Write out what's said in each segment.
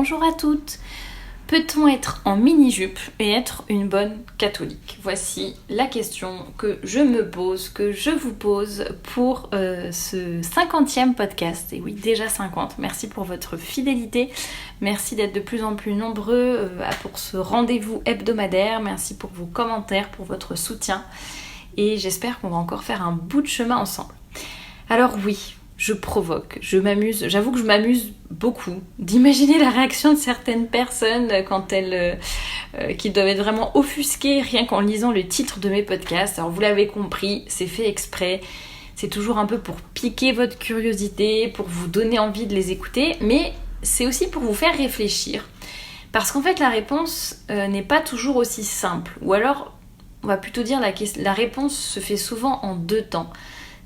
Bonjour à toutes. Peut-on être en mini-jupe et être une bonne catholique? Voici la question que je me pose, que je vous pose pour ce 50e podcast. Et oui, déjà 50. Merci pour votre fidélité. Merci d'être de plus en plus nombreux pour ce rendez-vous hebdomadaire. Merci pour vos commentaires, pour votre soutien. Et j'espère qu'on va encore faire un bout de chemin ensemble. Alors oui, je provoque, je m'amuse, j'avoue que je m'amuse beaucoup d'imaginer la réaction de certaines personnes quand elles qui doivent être vraiment offusquées rien qu'en lisant le titre de mes podcasts. Alors vous l'avez compris, c'est fait exprès, c'est toujours un peu pour piquer votre curiosité, pour vous donner envie de les écouter, mais c'est aussi pour vous faire réfléchir. Parce qu'en fait la réponse n'est pas toujours aussi simple, ou alors on va plutôt dire la réponse se fait souvent en deux temps.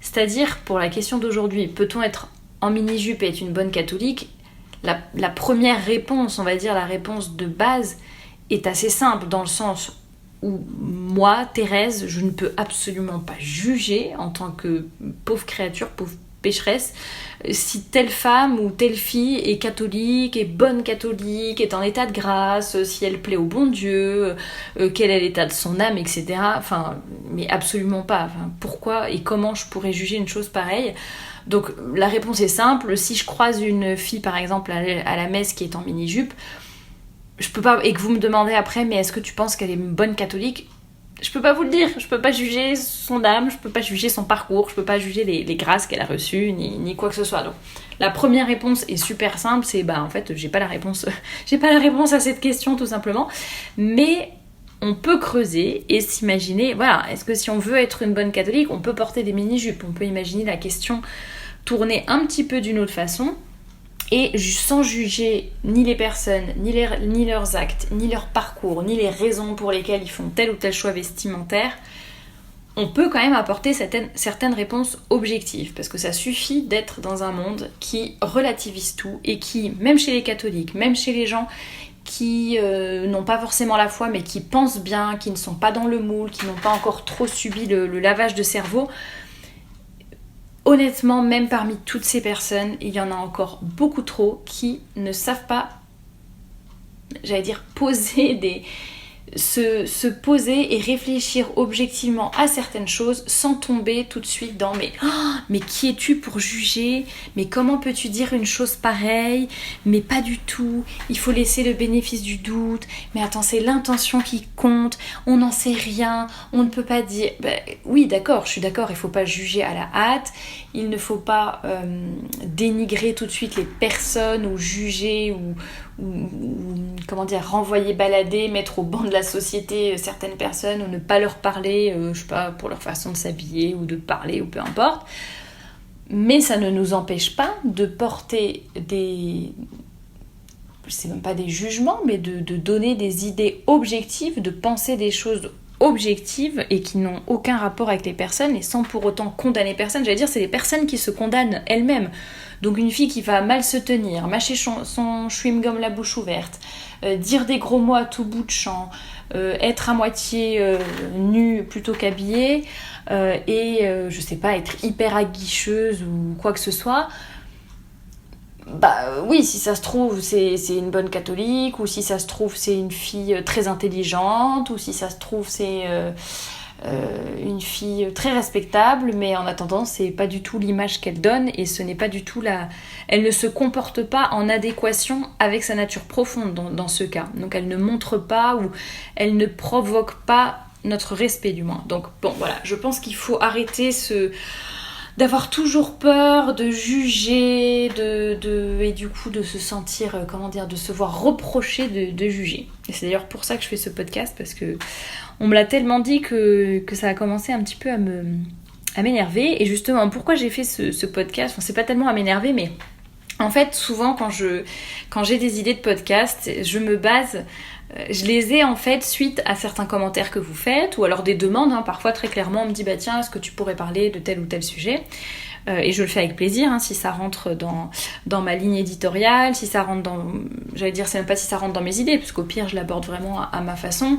C'est-à-dire, pour la question d'aujourd'hui, peut-on être en mini-jupe et être une bonne catholique? La première réponse, on va dire la réponse de base, est assez simple dans le sens où moi, Thérèse, je ne peux absolument pas juger en tant que pauvre créature, pauvre pécheresse, si telle femme ou telle fille est catholique, est bonne catholique, est en état de grâce, si elle plaît au bon Dieu, quel est l'état de son âme, etc. Enfin, mais absolument pas. Enfin, pourquoi et comment je pourrais juger une chose pareille? Donc la réponse est simple. Si je croise une fille, par exemple, à la messe qui est en mini-jupe, je peux pas, et que vous me demandez après, mais est-ce que tu penses qu'elle est une bonne catholique? Je peux pas vous le dire, je peux pas juger son âme, je peux pas juger son parcours, je peux pas juger les grâces qu'elle a reçues, ni quoi que ce soit. Donc, la première réponse est super simple, c'est en fait, j'ai pas la réponse à cette question tout simplement. Mais on peut creuser et s'imaginer, voilà, est-ce que si on veut être une bonne catholique, on peut porter des mini-jupes? On peut imaginer la question tourner un petit peu d'une autre façon. Et sans juger ni les personnes, ni leurs actes, ni leur parcours, ni les raisons pour lesquelles ils font tel ou tel choix vestimentaire, on peut quand même apporter certaines réponses objectives. Parce que ça suffit d'être dans un monde qui relativise tout et qui, même chez les catholiques, même chez les gens qui n'ont pas forcément la foi, mais qui pensent bien, qui ne sont pas dans le moule, qui n'ont pas encore trop subi le lavage de cerveau, honnêtement, même parmi toutes ces personnes, il y en a encore beaucoup trop qui ne savent pas, j'allais dire, se poser et réfléchir objectivement à certaines choses sans tomber tout de suite dans mais qui es-tu pour juger? Mais comment peux-tu dire une chose pareille? Mais pas du tout, il faut laisser le bénéfice du doute. Mais attends, c'est l'intention qui compte, on n'en sait rien, on ne peut pas dire... oui, d'accord, je suis d'accord, il ne faut pas juger à la hâte, il ne faut pas dénigrer tout de suite les personnes ou juger ou comment dire, renvoyer balader, mettre au banc de la société certaines personnes ou ne pas leur parler, je sais pas, pour leur façon de s'habiller ou de parler ou peu importe. Mais ça ne nous empêche pas de porter c'est même pas des jugements, mais de donner des idées objectives, de penser des choses objectives et qui n'ont aucun rapport avec les personnes et sans pour autant condamner personne. J'allais dire, c'est les personnes qui se condamnent elles-mêmes. Donc une fille qui va mal se tenir, mâcher son chewing-gum la bouche ouverte, dire des gros mots à tout bout de champ, être à moitié nue plutôt qu'habillée, je sais pas, être hyper aguicheuse ou quoi que ce soit, oui, si ça se trouve, c'est une bonne catholique, ou si ça se trouve, c'est une fille très intelligente, ou si ça se trouve, c'est une fille très respectable, mais en attendant, c'est pas du tout l'image qu'elle donne, et ce n'est pas du tout elle ne se comporte pas en adéquation avec sa nature profonde dans ce cas. Donc elle ne montre pas, ou elle ne provoque pas notre respect du moins. Donc bon, voilà, je pense qu'il faut arrêter d'avoir toujours peur, de juger, et du coup de se sentir, de se voir reprocher de juger. Et c'est d'ailleurs pour ça que je fais ce podcast, parce que on me l'a tellement dit que ça a commencé un petit peu à m'énerver. Et justement, pourquoi j'ai fait ce podcast? Enfin, c'est pas tellement à m'énerver, mais en fait, souvent quand j'ai des idées de podcast, je les ai en fait suite à certains commentaires que vous faites, ou alors des demandes, parfois très clairement on me dit tiens, est-ce que tu pourrais parler de tel ou tel sujet? et je le fais avec plaisir, hein, si ça rentre dans ma ligne éditoriale, si ça rentre dans... J'allais dire, c'est même pas si ça rentre dans mes idées, parce qu'au pire, je l'aborde vraiment à ma façon.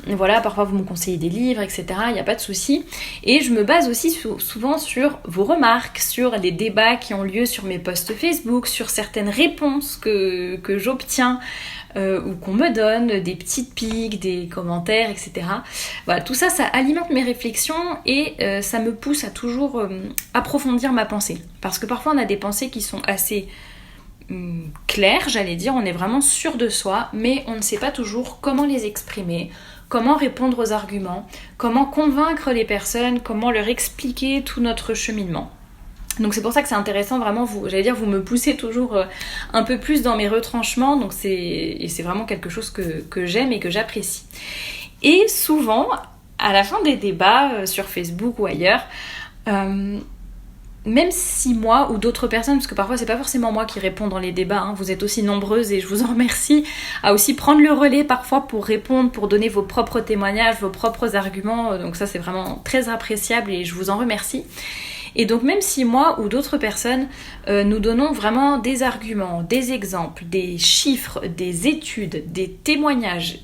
Voilà, parfois vous me conseillez des livres, etc. Il n'y a pas de souci. Et je me base aussi souvent sur vos remarques, sur les débats qui ont lieu sur mes posts Facebook, sur certaines réponses que j'obtiens ou qu'on me donne, des petites piques, des commentaires, etc. Voilà, tout ça, ça alimente mes réflexions et ça me pousse à toujours approfondir ma pensée. Parce que parfois on a des pensées qui sont assez claires, j'allais dire, on est vraiment sûr de soi, mais on ne sait pas toujours comment les exprimer, comment répondre aux arguments, comment convaincre les personnes, comment leur expliquer tout notre cheminement. Donc c'est pour ça que c'est intéressant, vraiment, vous me poussez toujours un peu plus dans mes retranchements, donc c'est vraiment quelque chose que j'aime et que j'apprécie. Et souvent, à la fin des débats sur Facebook ou ailleurs, même si moi ou d'autres personnes, parce que parfois c'est pas forcément moi qui réponds dans les débats, hein, vous êtes aussi nombreuses et je vous en remercie, à aussi prendre le relais parfois pour répondre, pour donner vos propres témoignages, vos propres arguments, donc ça c'est vraiment très appréciable et je vous en remercie. Et donc même si moi ou d'autres personnes nous donnons vraiment des arguments, des exemples, des chiffres, des études, des témoignages,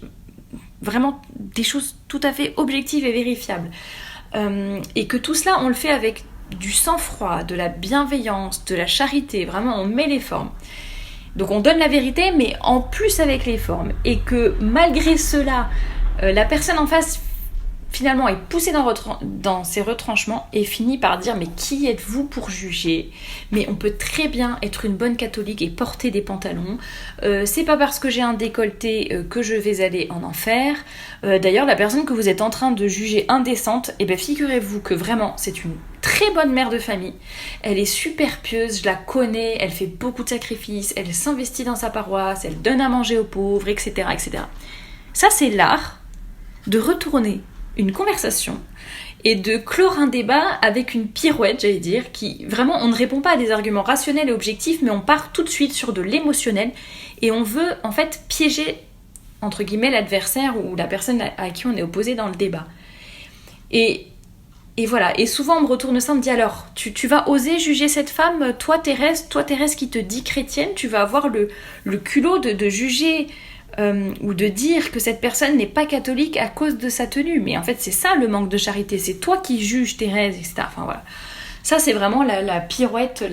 vraiment des choses tout à fait objectives et vérifiables, et que tout cela on le fait avec du sang-froid, de la bienveillance, de la charité, vraiment on met les formes. Donc on donne la vérité mais en plus avec les formes, et que malgré cela la personne en face finalement est poussée dans ses retranchements et finit par dire mais qui êtes-vous pour juger ? Mais on peut très bien être une bonne catholique et porter des pantalons. C'est pas parce que j'ai un décolleté que je vais aller en enfer. D'ailleurs la personne que vous êtes en train de juger indécente, eh bien figurez-vous que vraiment c'est une très bonne mère de famille. Elle est super pieuse, je la connais, elle fait beaucoup de sacrifices, elle s'investit dans sa paroisse, elle donne à manger aux pauvres, etc. etc. Ça c'est l'art de retourner une conversation et de clore un débat avec une pirouette, j'allais dire, qui vraiment on ne répond pas à des arguments rationnels et objectifs, mais on part tout de suite sur de l'émotionnel et on veut en fait piéger entre guillemets l'adversaire ou la personne à qui on est opposé dans le débat. Et voilà, et souvent on me retourne ça, on me dit alors, tu vas oser juger cette femme, toi Thérèse qui te dit chrétienne, tu vas avoir le culot de juger ou de dire que cette personne n'est pas catholique à cause de sa tenue. Mais en fait, c'est ça le manque de charité. C'est toi qui juges Thérèse, etc. Enfin voilà. Ça, c'est vraiment la pirouette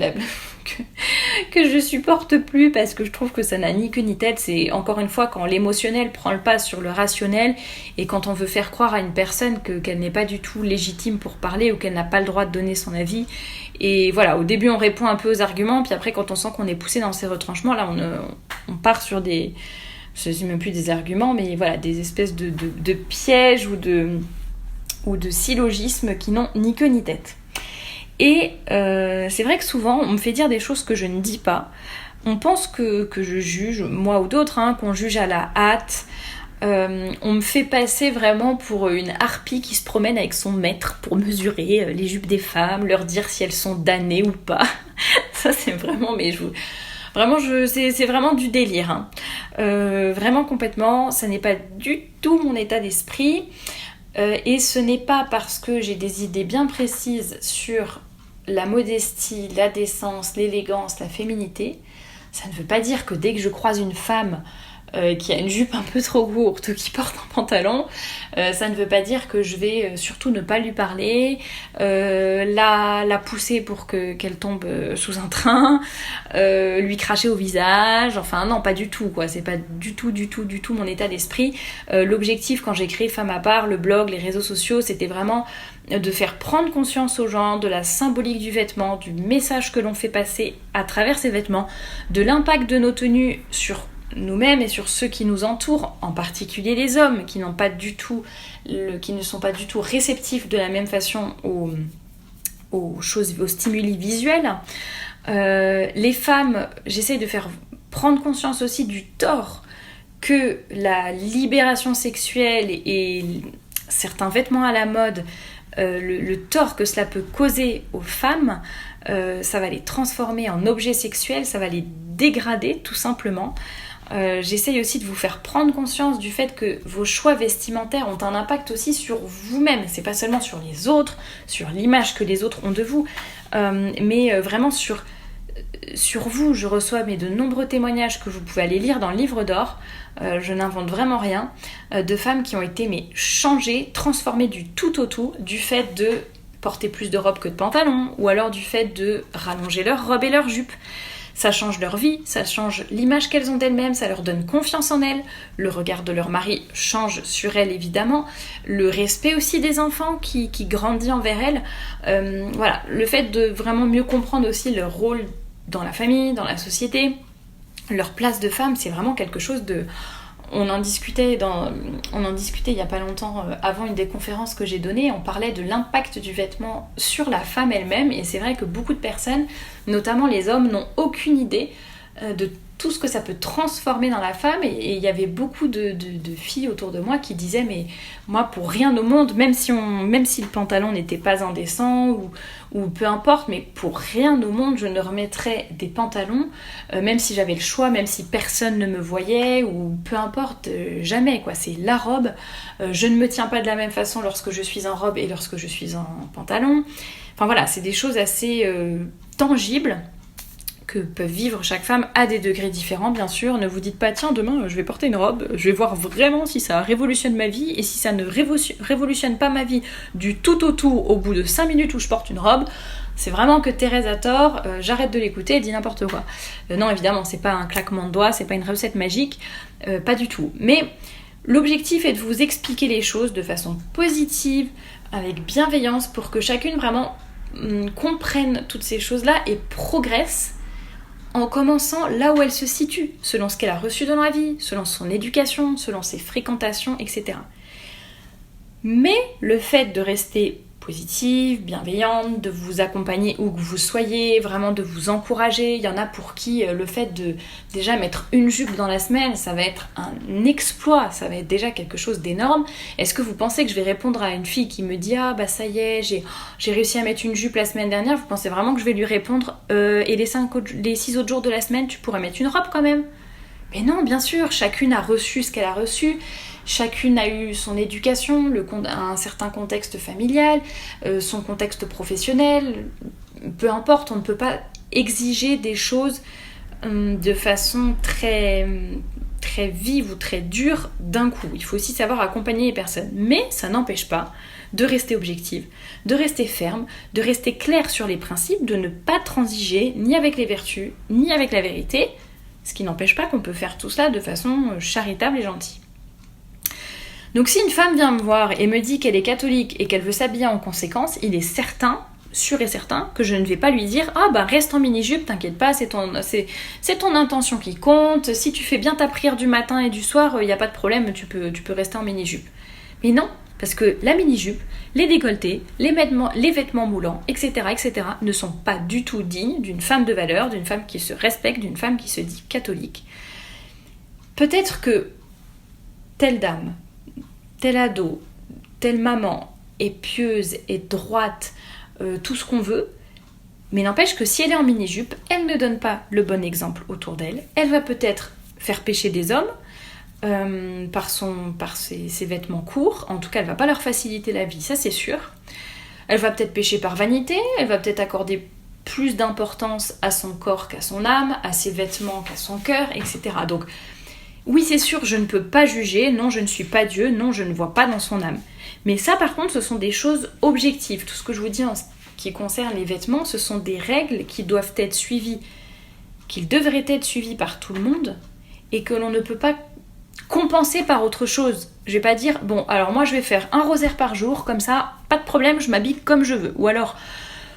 que je supporte plus parce que je trouve que ça n'a ni queue ni tête. C'est encore une fois quand l'émotionnel prend le pas sur le rationnel et quand on veut faire croire à une personne qu'elle n'est pas du tout légitime pour parler ou qu'elle n'a pas le droit de donner son avis. Et voilà, au début, on répond un peu aux arguments, puis après, quand on sent qu'on est poussé dans ces retranchements, là, on part sur des... Je ne sais même plus des arguments, mais voilà, des espèces de pièges ou de syllogismes qui n'ont ni queue ni tête. Et c'est vrai que souvent, on me fait dire des choses que je ne dis pas. On pense que je juge, moi ou d'autres, hein, qu'on juge à la hâte. On me fait passer vraiment pour une harpie qui se promène avec son maître pour mesurer les jupes des femmes, leur dire si elles sont damnées ou pas. Ça, c'est vraiment... Vraiment, c'est vraiment du délire. Hein. Vraiment complètement, ça n'est pas du tout mon état d'esprit. Et ce n'est pas parce que j'ai des idées bien précises sur la modestie, la décence, l'élégance, la féminité. Ça ne veut pas dire que dès que je croise une femme qui a une jupe un peu trop courte ou qui porte un pantalon, ça ne veut pas dire que je vais surtout ne pas lui parler, la pousser pour qu'elle tombe sous un train, lui cracher au visage, enfin non, pas du tout quoi, c'est pas du tout mon état d'esprit. L'objectif quand j'ai créé Femme à part, le blog, les réseaux sociaux, c'était vraiment de faire prendre conscience aux gens de la symbolique du vêtement, du message que l'on fait passer à travers ces vêtements, de l'impact de nos tenues sur nous-mêmes et sur ceux qui nous entourent, en particulier les hommes qui ne sont pas du tout réceptifs de la même façon aux stimuli visuels. Les femmes, j'essaye de faire prendre conscience aussi du tort que la libération sexuelle et certains vêtements à la mode, le tort que cela peut causer aux femmes. Ça va les transformer en objets sexuels, ça va les dégrader tout simplement. J'essaye aussi de vous faire prendre conscience du fait que vos choix vestimentaires ont un impact aussi sur vous-même. C'est pas seulement sur les autres, sur l'image que les autres ont de vous, mais vraiment sur vous. Je reçois de nombreux témoignages que vous pouvez aller lire dans le livre d'or. Je n'invente vraiment rien. De femmes qui ont été changées, transformées du tout au tout, du fait de porter plus de robes que de pantalons, ou alors du fait de rallonger leurs robes et leurs jupes. Ça change leur vie, ça change l'image qu'elles ont d'elles-mêmes, ça leur donne confiance en elles, le regard de leur mari change sur elles évidemment, le respect aussi des enfants qui grandit envers elles. Voilà, le fait de vraiment mieux comprendre aussi leur rôle dans la famille, dans la société, leur place de femme, c'est vraiment quelque chose de... On en discutait il n'y a pas longtemps, avant une des conférences que j'ai données, on parlait de l'impact du vêtement sur la femme elle-même, et c'est vrai que beaucoup de personnes, notamment les hommes, n'ont aucune idée de tout ce que ça peut transformer dans la femme, et il y avait beaucoup de filles autour de moi qui disaient mais moi pour rien au monde, même si le pantalon n'était pas indécent ou peu importe, mais pour rien au monde je ne remettrais des pantalons, même si j'avais le choix, même si personne ne me voyait ou peu importe, jamais quoi, c'est la robe. Je ne me tiens pas de la même façon lorsque je suis en robe et lorsque je suis en pantalon. Enfin voilà, c'est des choses assez tangibles que peuvent vivre chaque femme à des degrés différents, bien sûr. Ne vous dites pas, tiens, demain, je vais porter une robe, je vais voir vraiment si ça révolutionne ma vie, et si ça ne révolutionne pas ma vie du tout au tout au bout de 5 minutes où je porte une robe, c'est vraiment que Thérèse a tort, j'arrête de l'écouter, elle dit n'importe quoi. Non, évidemment, c'est pas un claquement de doigts, c'est pas une recette magique, pas du tout. Mais l'objectif est de vous expliquer les choses de façon positive, avec bienveillance, pour que chacune vraiment comprenne toutes ces choses-là et progresse en commençant là où elle se situe, selon ce qu'elle a reçu dans la vie, selon son éducation, selon ses fréquentations, etc. Mais le fait de rester positive, bienveillante, de vous accompagner où que vous soyez, vraiment de vous encourager. Il y en a pour qui le fait de déjà mettre une jupe dans la semaine, ça va être un exploit, ça va être déjà quelque chose d'énorme. Est-ce que vous pensez que je vais répondre à une fille qui me dit « Ah bah ça y est, j'ai réussi à mettre une jupe la semaine dernière », vous pensez vraiment que je vais lui répondre « Et les 6 autres jours de la semaine, tu pourrais mettre une robe quand même ?» Mais non, bien sûr, chacune a reçu ce qu'elle a reçu. Chacune a eu son éducation, un certain contexte familial, son contexte professionnel. Peu importe, on ne peut pas exiger des choses de façon très, très vive ou très dure d'un coup. Il faut aussi savoir accompagner les personnes. Mais ça n'empêche pas de rester objective, de rester ferme, de rester claire sur les principes, de ne pas transiger ni avec les vertus, ni avec la vérité, ce qui n'empêche pas qu'on peut faire tout cela de façon charitable et gentille. Donc si une femme vient me voir et me dit qu'elle est catholique et qu'elle veut s'habiller en conséquence, il est certain, sûr et certain, que je ne vais pas lui dire « Ah bah reste en mini-jupe, t'inquiète pas, c'est ton intention qui compte, si tu fais bien ta prière du matin et du soir, il n'y a pas de problème, tu peux rester en mini-jupe. » Mais non, parce que la mini-jupe, les décolletés, les vêtements moulants, etc., ne sont pas du tout dignes d'une femme de valeur, d'une femme qui se respecte, d'une femme qui se dit catholique. Peut-être que telle dame, tel ado, telle maman est pieuse, est droite, tout ce qu'on veut, mais n'empêche que si elle est en mini-jupe, elle ne donne pas le bon exemple autour d'elle. Elle va peut-être faire pécher des hommes par ses vêtements courts, en tout cas elle va pas leur faciliter la vie, ça c'est sûr. Elle va peut-être pécher par vanité, elle va peut-être accorder plus d'importance à son corps qu'à son âme, à ses vêtements qu'à son cœur, etc. Donc oui, c'est sûr, je ne peux pas juger, non, je ne suis pas Dieu, non, je ne vois pas dans son âme. Mais ça, par contre, ce sont des choses objectives. Tout ce que je vous dis en ce qui concerne les vêtements, ce sont des règles qui doivent être suivies, qui devraient être suivies par tout le monde, et que l'on ne peut pas compenser par autre chose. Je vais pas dire, bon, alors moi je vais faire un rosaire par jour, comme ça, pas de problème, je m'habille comme je veux. Ou alors,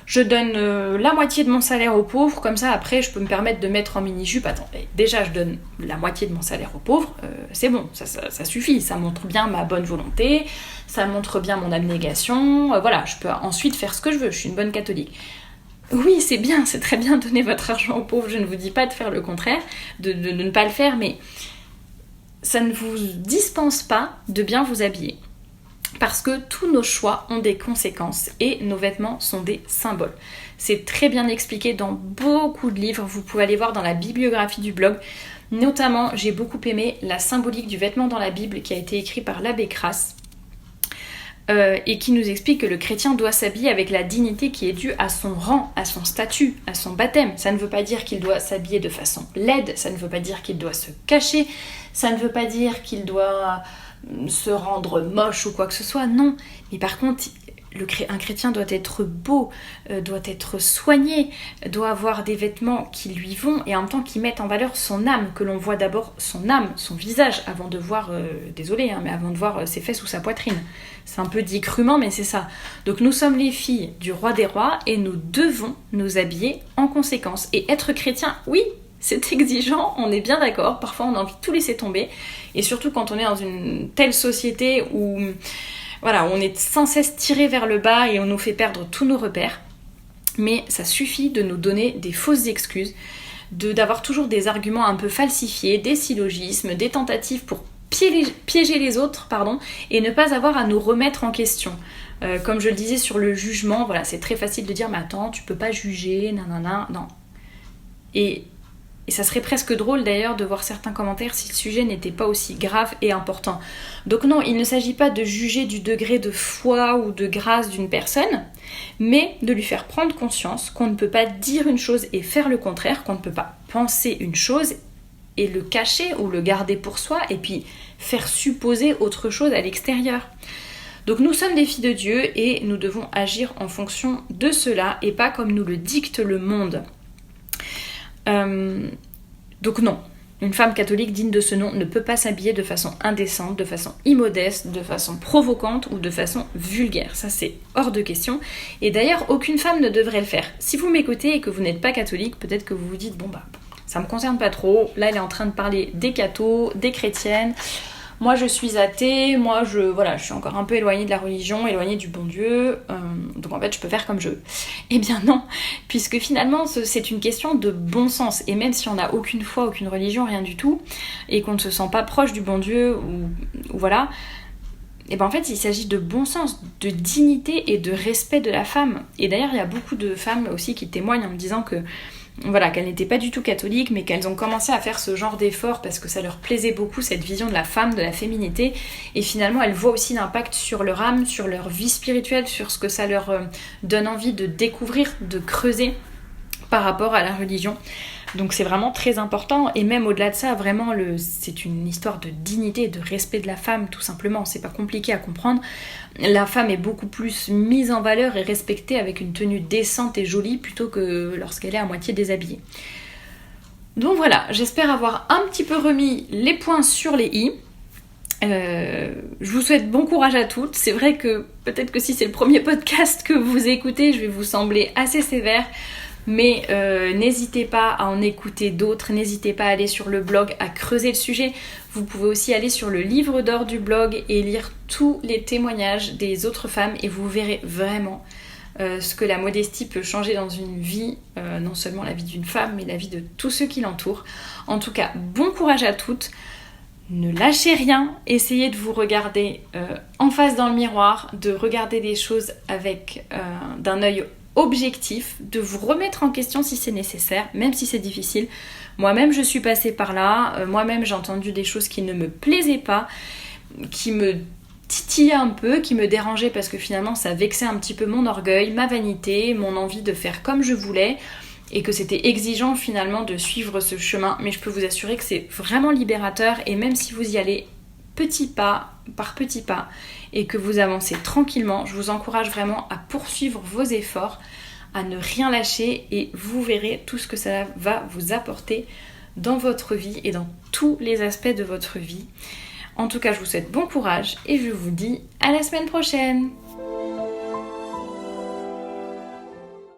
je donne la moitié de mon salaire aux pauvres, comme ça après je peux me permettre de mettre en mini-jupe. Attends, déjà je donne la moitié de mon salaire aux pauvres, c'est bon, ça suffit, ça montre bien ma bonne volonté, ça montre bien mon abnégation, voilà, je peux ensuite faire ce que je veux, je suis une bonne catholique. Oui, c'est bien, c'est très bien de donner votre argent aux pauvres, je ne vous dis pas de faire le contraire, de ne pas le faire, mais ça ne vous dispense pas de bien vous habiller. Parce que tous nos choix ont des conséquences et nos vêtements sont des symboles. C'est très bien expliqué dans beaucoup de livres, vous pouvez aller voir dans la bibliographie du blog. Notamment, j'ai beaucoup aimé la symbolique du vêtement dans la Bible qui a été écrit par l'abbé Crasse. Et qui nous explique que le chrétien doit s'habiller avec la dignité qui est due à son rang, à son statut, à son baptême. Ça ne veut pas dire qu'il doit s'habiller de façon laide, ça ne veut pas dire qu'il doit se cacher, ça ne veut pas dire qu'il doit se rendre moche ou quoi que ce soit, non. Mais par contre, un chrétien doit être beau, doit être soigné, doit avoir des vêtements qui lui vont et en même temps qui mettent en valeur son âme, que l'on voit d'abord son âme, son visage, avant de voir, mais avant de voir ses fesses ou sa poitrine. C'est un peu dit crûment, mais c'est ça. Donc nous sommes les filles du roi des rois et nous devons nous habiller en conséquence. Et être chrétien, oui, c'est exigeant, on est bien d'accord, parfois on a envie de tout laisser tomber, et surtout quand on est dans une telle société où on est sans cesse tiré vers le bas et on nous fait perdre tous nos repères. Mais ça suffit de nous donner des fausses excuses, d'avoir toujours des arguments un peu falsifiés, des syllogismes, des tentatives pour piéger les autres, et ne pas avoir à nous remettre en question. Comme je le disais sur le jugement, c'est très facile de dire « mais attends, tu peux pas juger, nanana », non. Et ça serait presque drôle d'ailleurs de voir certains commentaires si le sujet n'était pas aussi grave et important. Donc non, il ne s'agit pas de juger du degré de foi ou de grâce d'une personne, mais de lui faire prendre conscience qu'on ne peut pas dire une chose et faire le contraire, qu'on ne peut pas penser une chose et le cacher ou le garder pour soi et puis faire supposer autre chose à l'extérieur. Donc nous sommes des filles de Dieu et nous devons agir en fonction de cela et pas comme nous le dicte le monde. Donc non, une femme catholique digne de ce nom ne peut pas s'habiller de façon indécente, de façon immodeste, de façon provocante ou de façon vulgaire. Ça c'est hors de question. Et d'ailleurs, aucune femme ne devrait le faire. Si vous m'écoutez et que vous n'êtes pas catholique, peut-être que vous vous dites, ça me concerne pas trop. Là, elle est en train de parler des cathos, des chrétiennes. Moi, je suis athée, je suis encore un peu éloignée de la religion, éloignée du bon Dieu, donc en fait, je peux faire comme je veux. Eh bien non, puisque finalement, c'est une question de bon sens, et même si on n'a aucune foi, aucune religion, rien du tout, et qu'on ne se sent pas proche du bon Dieu, ou voilà, et bien en fait, il s'agit de bon sens, de dignité et de respect de la femme. Et d'ailleurs, il y a beaucoup de femmes aussi qui témoignent en me disant que qu'elles n'étaient pas du tout catholiques, mais qu'elles ont commencé à faire ce genre d'effort parce que ça leur plaisait beaucoup, cette vision de la femme, de la féminité, et finalement elles voient aussi l'impact sur leur âme, sur leur vie spirituelle, sur ce que ça leur donne envie de découvrir, de creuser par rapport à la religion. Donc c'est vraiment très important, et même au-delà de ça, vraiment c'est une histoire de dignité et de respect de la femme, tout simplement. C'est pas compliqué à comprendre. La femme est beaucoup plus mise en valeur et respectée avec une tenue décente et jolie plutôt que lorsqu'elle est à moitié déshabillée. Donc voilà, j'espère avoir un petit peu remis les points sur les i. Je vous souhaite bon courage à toutes. C'est vrai que peut-être que si c'est le premier podcast que vous écoutez, je vais vous sembler assez sévère. Mais n'hésitez pas à en écouter d'autres, n'hésitez pas à aller sur le blog, à creuser le sujet. Vous pouvez aussi aller sur le livre d'or du blog et lire tous les témoignages des autres femmes et vous verrez vraiment ce que la modestie peut changer dans une vie, non seulement la vie d'une femme, mais la vie de tous ceux qui l'entourent. En tout cas, bon courage à toutes, ne lâchez rien, essayez de vous regarder en face dans le miroir, de regarder les choses avec d'un œil objectif, de vous remettre en question si c'est nécessaire, même si c'est difficile. Moi-même, je suis passée par là. Moi-même, j'ai entendu des choses qui ne me plaisaient pas, qui me titillaient un peu, qui me dérangeaient parce que finalement, ça vexait un petit peu mon orgueil, ma vanité, mon envie de faire comme je voulais et que c'était exigeant finalement de suivre ce chemin. Mais je peux vous assurer que c'est vraiment libérateur et même si vous y allez petit pas par petit pas et que vous avancez tranquillement, je vous encourage vraiment à poursuivre vos efforts, à ne rien lâcher et vous verrez tout ce que ça va vous apporter dans votre vie et dans tous les aspects de votre vie. En tout cas, je vous souhaite bon courage et je vous dis à la semaine prochaine.